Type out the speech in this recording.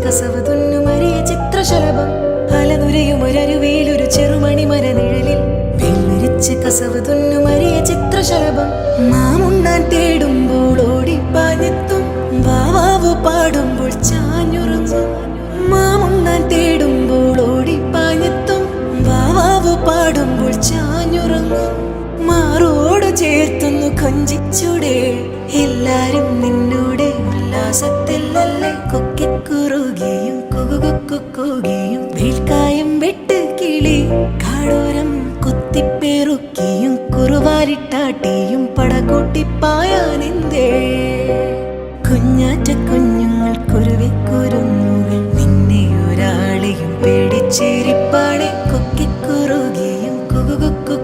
കസവ് തുന്നുമറിയ ചിത്രശലഭം അലനുരയുമൊരരുവിയിലൊരു ചെറുമണി മരനിഴലിൽ വെള്ളിരിച്ച് കസവ് തുന്നുമറിയ ചിത്രശലഭം മാമുണ്ണാൻ തേടുമ്പോൾ ഓടിപ്പാഞ്ഞെത്തും വാവാവു പാടുമ്പോൾ ചാഞ്ഞുറങ്ങും മാമുണ്ണാൻ തേടുമ്പോൾ ഓടിപ്പാഞ്ഞെത്തും വാവാവു പാടുമ്പോൾ ചാഞ്ഞുറങ്ങും മാറോട് ചേർത്തുന്നു കൊഞ്ചിച്ചൂടെ എല്ലാരും നിന്നോടെ ഉല്ലാസത്തിലല്ലേ കൊക്കിക്കുറുകിയും കുകുകുക്കുകുകിയും വീൽക്കായം വെട്ട് കിളി കാടോരം കുത്തിപ്പെറുക്കിയും കുറുവാരിട്ടാട്ടിയും പടകൂട്ടിപ്പായാനെന്തേ കുഞ്ഞാറ്റ കുഞ്ഞുങ്ങൾ കുരുവിക്കുരുന്നുകൾ നിന്നെ ഒരാളെയും പേടിച്ചേരിപ്പാടെ കൊക്കിക്കുറുകിയും കുകുകുക്കു